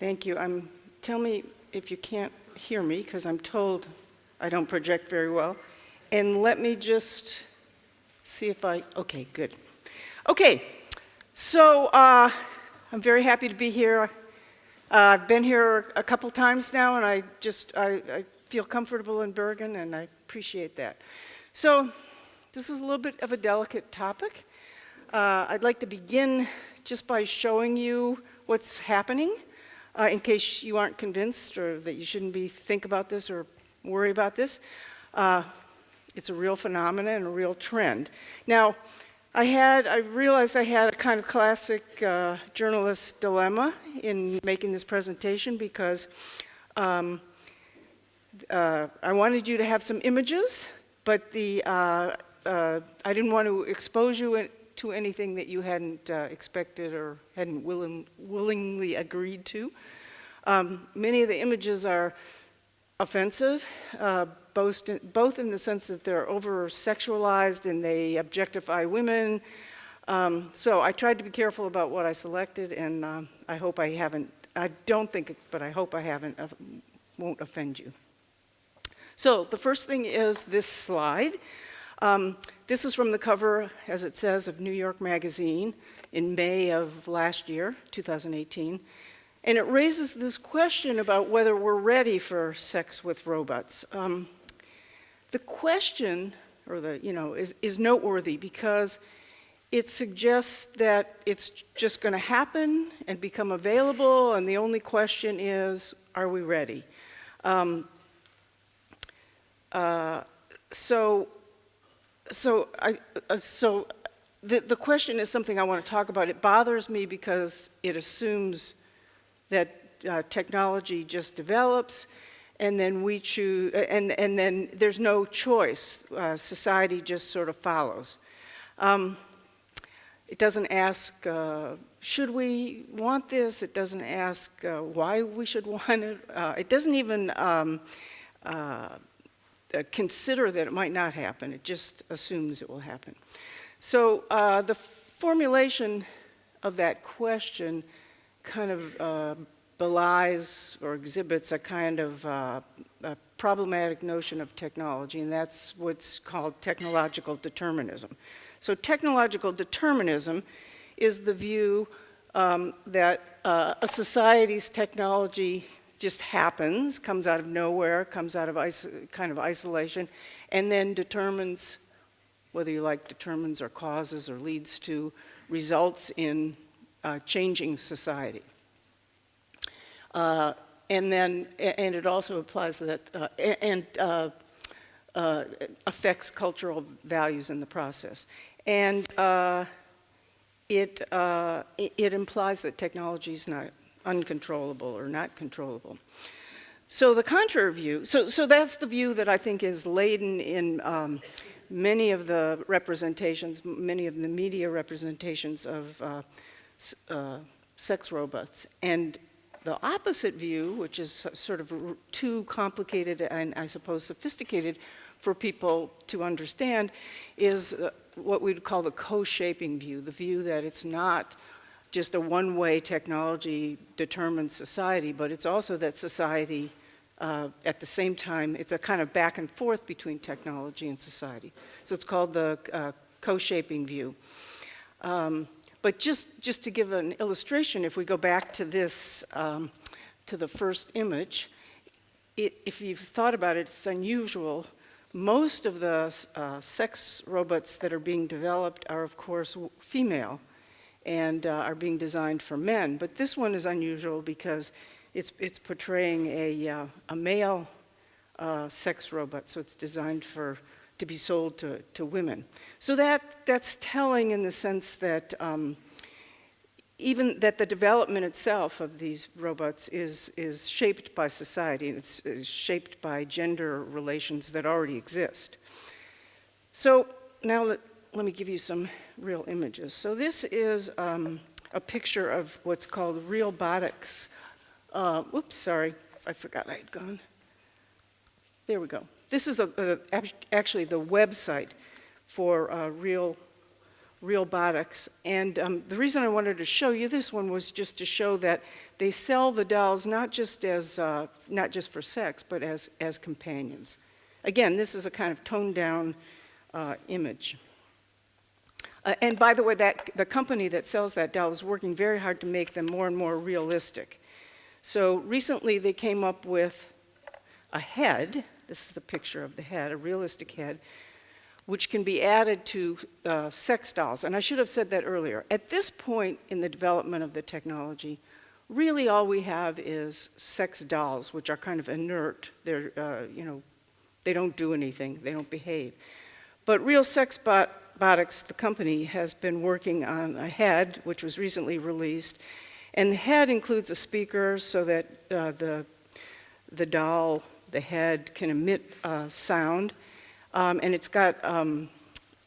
Thank you. Tell me if you can't hear me, because I'm told I don't project very well. And let me just see if okay, good. Okay, so I'm very happy to be here. I've been here a couple times now, and I feel comfortable in Bergen, and I appreciate that. So this is a little bit of a delicate topic. I'd like to begin just by showing you what's happening, in case you aren't convinced or that you shouldn't think about this or worry about this. It's a real phenomenon and a real trend. Now, I realized I had a kind of classic journalist dilemma in making this presentation because I wanted you to have some images, but I didn't want to expose you to anything that you hadn't expected or hadn't willingly agreed to. Many of the images are offensive, both in the sense that they're over-sexualized and they objectify women. So I tried to be careful about what I selected, and I hope I haven't, I don't think, but I hope I won't offend you. So the first thing is this slide. This is from the cover, as it says, of New York Magazine in May of last year, 2018. And it raises this question about whether we're ready for sex with robots. The question, is noteworthy because it suggests that it's just going to happen and become available, and the only question is, are we ready? The question is something I want to talk about. It bothers me because it assumes that technology just develops, and then we choose, and then there's no choice. Society just sort of follows. It doesn't ask, should we want this? It doesn't ask why we should want it. It doesn't even consider that it might not happen. It just assumes it will happen. So the formulation of that question kind of belies or exhibits a kind of a problematic notion of technology, and that's what's called technological determinism. So technological determinism is the view that a society's technology just happens, comes out of nowhere, comes out of kind of isolation, and then determines, whether you like determines or causes or leads to, results in changing society. And it also applies that, affects cultural values in the process. And it implies that technology is not uncontrollable or not controllable. So the contrary view, so that's the view that I think is laden in many of the representations, many of the media representations of sex robots. And the opposite view, which is sort of too complicated and I suppose sophisticated for people to understand, is what we'd call the co-shaping view, the view that it's not just a one-way technology determines society, but it's also that society, at the same time, it's a kind of back and forth between technology and society. So it's called the co-shaping view. But just to give an illustration, if we go back to this, to the first image, if you've thought about it, it's unusual. Most of the sex robots that are being developed are, of course, female and are being designed for men. But this one is unusual because it's portraying a male sex robot, so it's designed to be sold to women. So that's telling in the sense that even that the development itself of these robots is shaped by society, and it's shaped by gender relations that already exist. So now let me give you some real images. So this is a picture of what's called realbotics. Oops, sorry, I forgot I had gone. There we go. This is actually the website for Realbotics. And the reason I wanted to show you this one was just to show that they sell the dolls not just for sex, but as companions. Again, this is a kind of toned down image. And by the way, the company that sells that doll is working very hard to make them more and more realistic. So recently they came up with a head. This is the picture of the head, a realistic head, which can be added to sex dolls. And I should have said that earlier. At this point in the development of the technology, really all we have is sex dolls, which are kind of inert. They're, they don't do anything, they don't behave. But Real Sexbotics, the company, has been working on a head, which was recently released. And the head includes a speaker so that the doll, the head, can emit sound. And it's got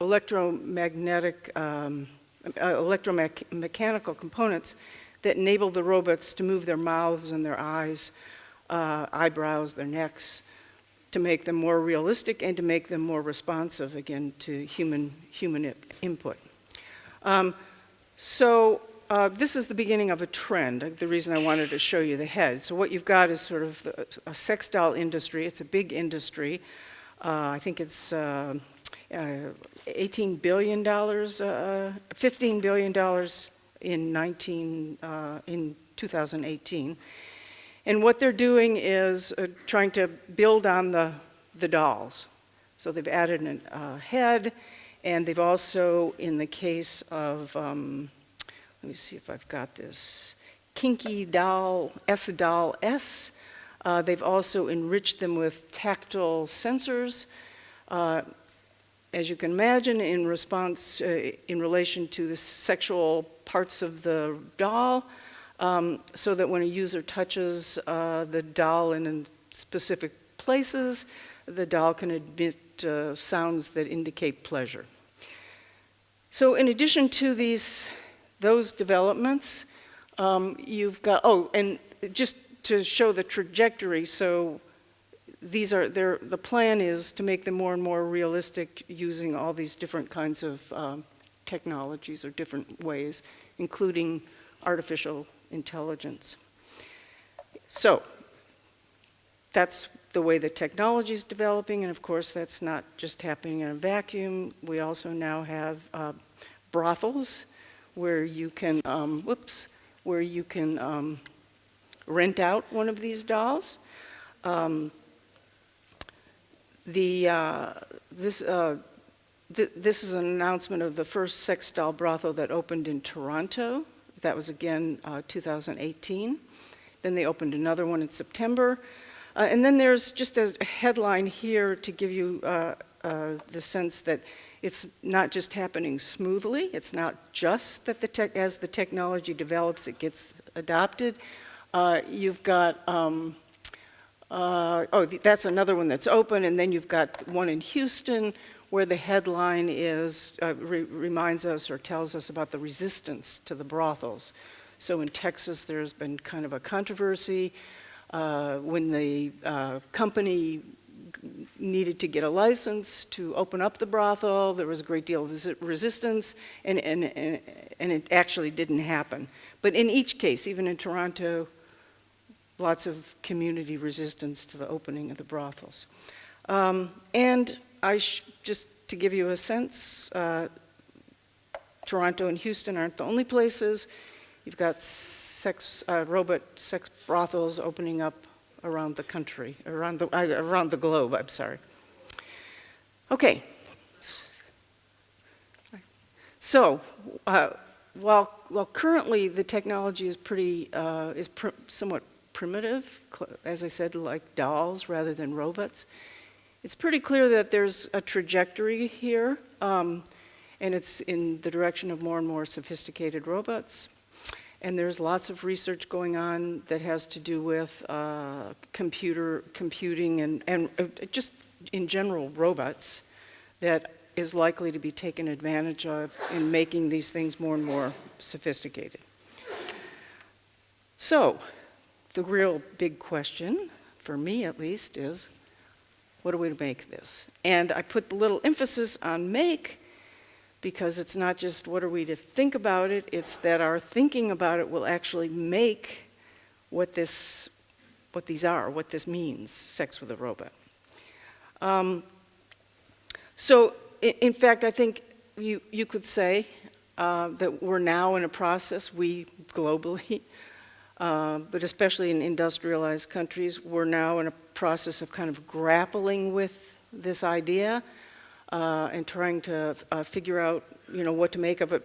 electromechanical components that enable the robots to move their mouths and their eyes, eyebrows, their necks, to make them more realistic and to make them more responsive, again, to human input. This is the beginning of a trend, the reason I wanted to show you the head. So what you've got is sort of a sex doll industry. It's a big industry. I think it's $18 billion, $15 billion in 2018. And what they're doing is trying to build on the dolls. So they've added a head, and they've also, in the case of, let me see if I've got this, Kinky Doll S, they've also enriched them with tactile sensors, as you can imagine, in response, in relation to the sexual parts of the doll, so that when a user touches the doll in specific places, the doll can emit sounds that indicate pleasure. So in addition to those developments, you've got, and just to show the trajectory, so the plan is to make them more and more realistic using all these different kinds of technologies or different ways, including artificial intelligence. So that's the way the technology is developing, and of course that's not just happening in a vacuum. We also now have brothels where you can, rent out one of these dolls. This is an announcement of the first sex doll brothel that opened in Toronto. That was again 2018. Then they opened another one in September. And then there's just a headline here to give you the sense that it's not just happening smoothly. It's not just that as the technology develops, it gets adopted. You've got, that's another one that's open, and then you've got one in Houston where the headline is, reminds us or tells us about the resistance to the brothels. So in Texas, there's been kind of a controversy when the company needed to get a license to open up the brothel. There was a great deal of resistance, and it actually didn't happen. But in each case, even in Toronto, lots of community resistance to the opening of the brothels. And just to give you a sense, Toronto and Houston aren't the only places. You've got robot sex brothels opening up around the country, around the globe, I'm sorry. Okay. So, while currently the technology is somewhat primitive, as I said, like dolls rather than robots, it's pretty clear that there's a trajectory here, and it's in the direction of more and more sophisticated robots. And there's lots of research going on that has to do with computing and just in general robots that is likely to be taken advantage of in making these things more and more sophisticated. So the real big question, for me at least, is what do we make this? And I put a little emphasis on make because it's not just what are we to think about it, it's that our thinking about it will actually make what these are, what this means, sex with a robot. So in fact, I think you could say that we're now in a process, we globally, but especially in industrialized countries, we're now in a process of kind of grappling with this idea and trying to figure out, what to make of it,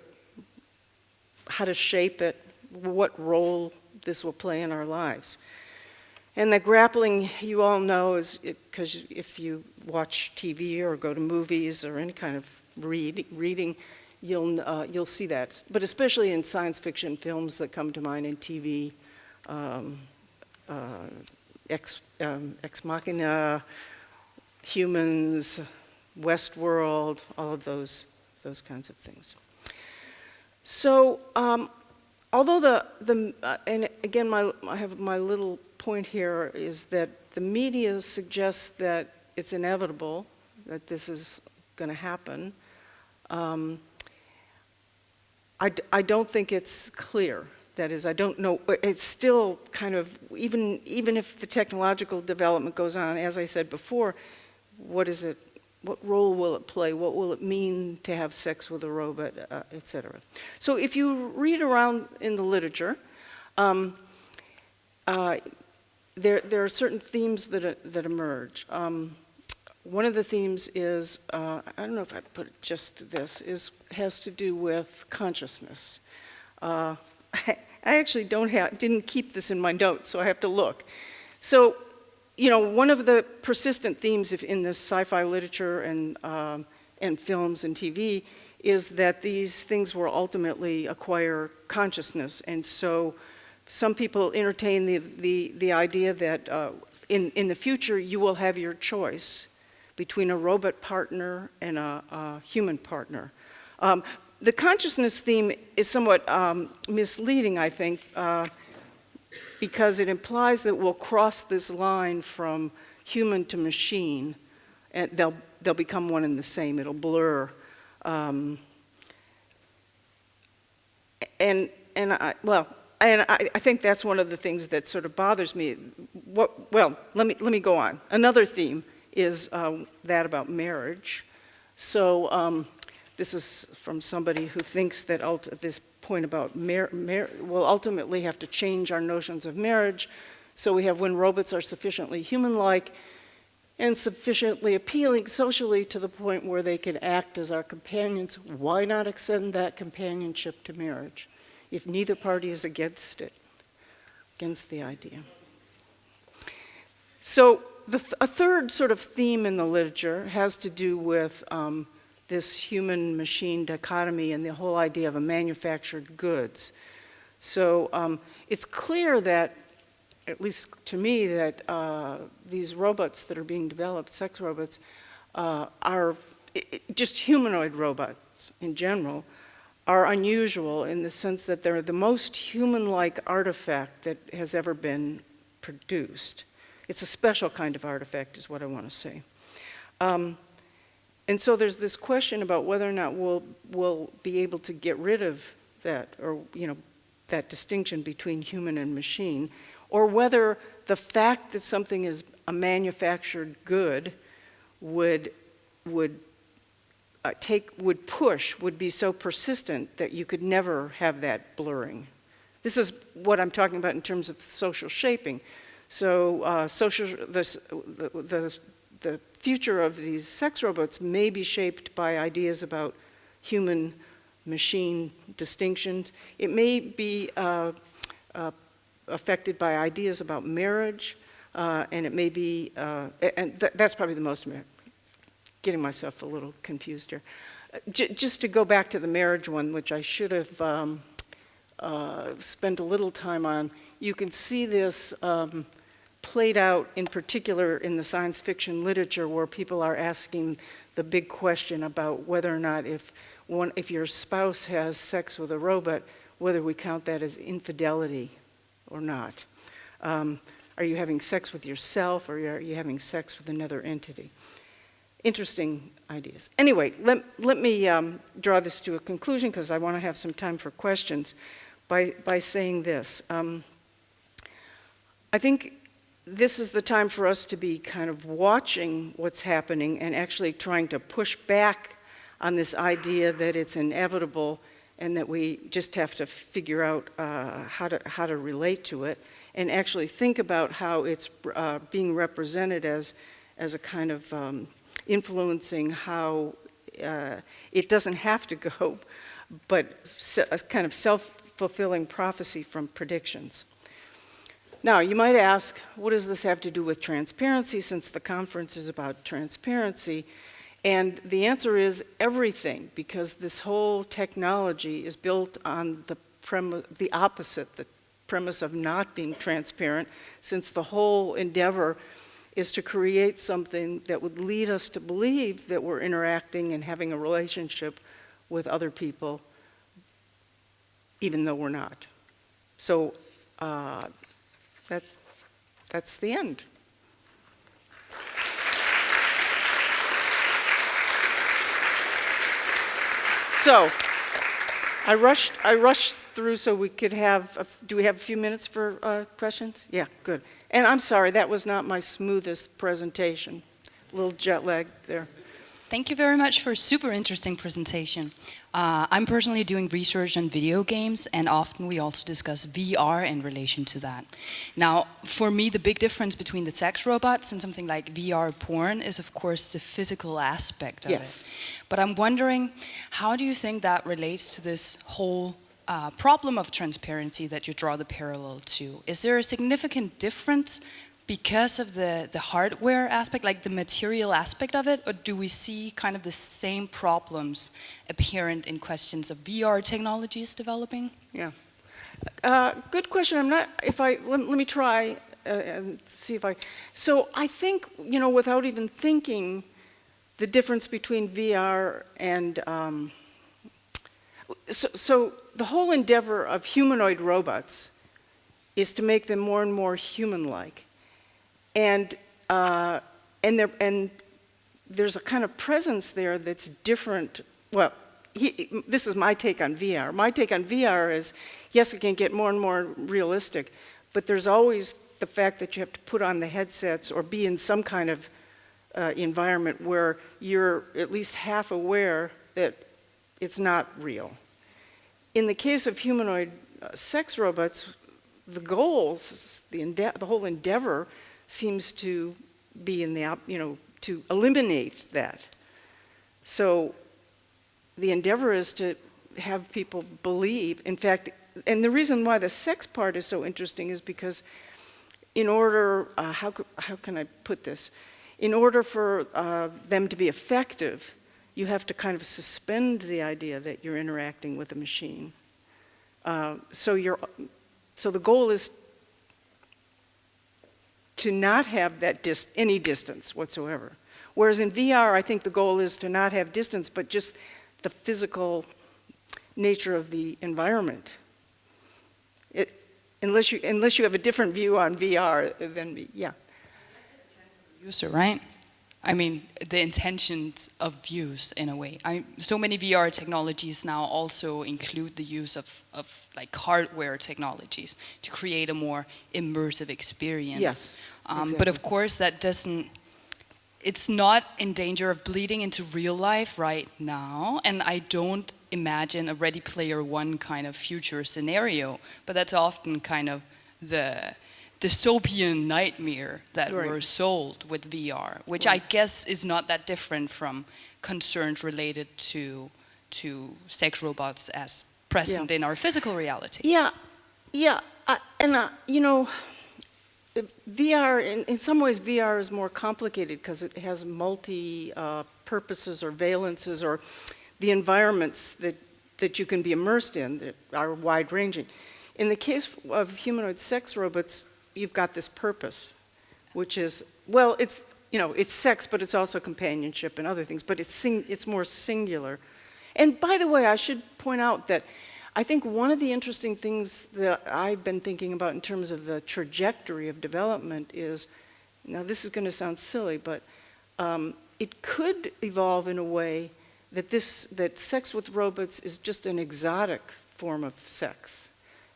how to shape it, what role this will play in our lives. And the grappling, you all know, is because if you watch TV or go to movies or any kind of reading, you'll see that. But especially in science fiction films that come to mind, in TV, Ex Machina, Humans, Westworld, all of those kinds of things. So, although and again, I have my little point here is that the media suggests that it's inevitable that this is going to happen. I don't think it's clear. That is, I don't know. It's still kind of, even if the technological development goes on, as I said before, what is it? What role will it play? What will it mean to have sex with a robot, et cetera? So if you read around in the literature, there are certain themes that emerge. One of the themes is, I don't know if I'd put it just this, has to do with consciousness. I actually didn't keep this in my notes, so I have to look. So, one of the persistent themes in this sci-fi literature and films and TV is that these things will ultimately acquire consciousness, and so some people entertain the idea that in the future you will have your choice between a robot partner and a human partner. The consciousness theme is somewhat misleading, I think, because it implies that we'll cross this line from human to machine, and they'll become one and the same. It'll blur, and I think that's one of the things that sort of bothers me. Let me go on. Another theme is that about marriage. So this is from somebody who thinks that this point about we'll ultimately have to change our notions of marriage. So we have when robots are sufficiently human-like and sufficiently appealing socially to the point where they can act as our companions, why not extend that companionship to marriage if neither party is against it, against the idea? So a third sort of theme in the literature has to do with this human-machine dichotomy and the whole idea of a manufactured goods. So it's clear that, at least to me, that these robots that are being developed, sex robots, are just humanoid robots in general, are unusual in the sense that they're the most human-like artifact that has ever been produced. It's a special kind of artifact, is what I want to say. And so there's this question about whether or not we'll be able to get rid of that, or that distinction between human and machine, or whether the fact that something is a manufactured good would be so persistent that you could never have that blurring. This is what I'm talking about in terms of social shaping. So the future of these sex robots may be shaped by ideas about human-machine distinctions. It may be affected by ideas about marriage, and it may be, that's probably the most, getting myself a little confused here. Just to go back to the marriage one, which I should have spent a little time on, you can see this played out in particular in the science fiction literature, where people are asking the big question about whether or not if your spouse has sex with a robot, whether we count that as infidelity or not. Are you having sex with yourself, or are you having sex with another entity? interesting ideas. Anyway, let me draw this to a conclusion because I want to have some time for questions by saying this. I think this is the time for us to be kind of watching what's happening and actually trying to push back on this idea that it's inevitable and that we just have to figure out how to relate to it, and actually think about how it's being represented as a kind of influencing how it doesn't have to go, but a kind of self-fulfilling prophecy from predictions. Now, you might ask, what does this have to do with transparency, since the conference is about transparency? And the answer is everything, because this whole technology is built on the opposite, the premise of not being transparent, since the whole endeavor is to create something that would lead us to believe that we're interacting and having a relationship with other people, even though we're not. So that's the end. So I rushed through so we could have, do we have a few minutes for questions? Yeah, good. And I'm sorry, that was not my smoothest presentation. A little jet lag there. Thank you very much for a super interesting presentation. I'm personally doing research on video games, and often we also discuss VR in relation to that. Now, for me, the big difference between the sex robots and something like VR porn is, of course, the physical aspect of it. But I'm wondering, how do you think that relates to this whole problem of transparency that you draw the parallel to? Is there a significant difference because of the hardware aspect, like the material aspect of it, or do we see kind of the same problems apparent in questions of VR technologies developing? Yeah. Good question. I'm not, let me try and see if so I think, without even thinking, the difference between VR and, so the whole endeavor of humanoid robots is to make them more and more human-like. And there's a kind of presence there that's different. Well, this is my take on VR. My take on VR is, yes, it can get more and more realistic, but there's always the fact that you have to put on the headsets or be in some kind of environment where you're at least half aware that it's not real. In the case of humanoid sex robots, the goals, the whole endeavor seems to be in the, to eliminate that. So the endeavor is to have people believe, in fact, and the reason why the sex part is so interesting is because in order, how can I put this? In order for them to be effective, you have to kind of suspend the idea that you're interacting with a machine. So the goal is to not have that any distance whatsoever. Whereas in VR, I think the goal is to not have distance, but just the physical nature of the environment. Unless you have a different view on VR than me, yeah. User, right? I mean, the intentions of use in a way. So many VR technologies now also include the use of like hardware technologies to create a more immersive experience. Yes, exactly. But of course that doesn't, it's not in danger of bleeding into real life right now, and I don't imagine a Ready Player One kind of future scenario, but that's often kind of the dystopian nightmare that we're sold with VR, which I guess is not that different from concerns related to sex robots as present in our physical reality. Yeah, VR, in some ways VR is more complicated because it has multi-purposes or valences, or the environments that you can be immersed in that are wide-ranging. In the case of humanoid sex robots, you've got this purpose, which is, well, it's sex, but it's also companionship and other things, but it's more singular. And by the way, I should point out that I think one of the interesting things that I've been thinking about in terms of the trajectory of development is, now this is going to sound silly, but it could evolve in a way that that sex with robots is just an exotic form of sex,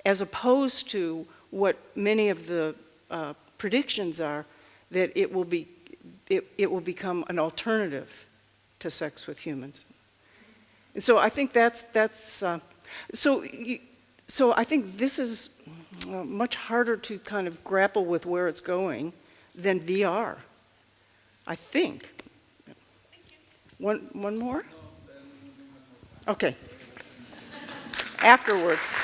as opposed to what many of the predictions are, that it will become an alternative to sex with humans. And so I think so I think this is much harder to kind of grapple with where it's going than VR, I think. One more? Okay. Afterwards.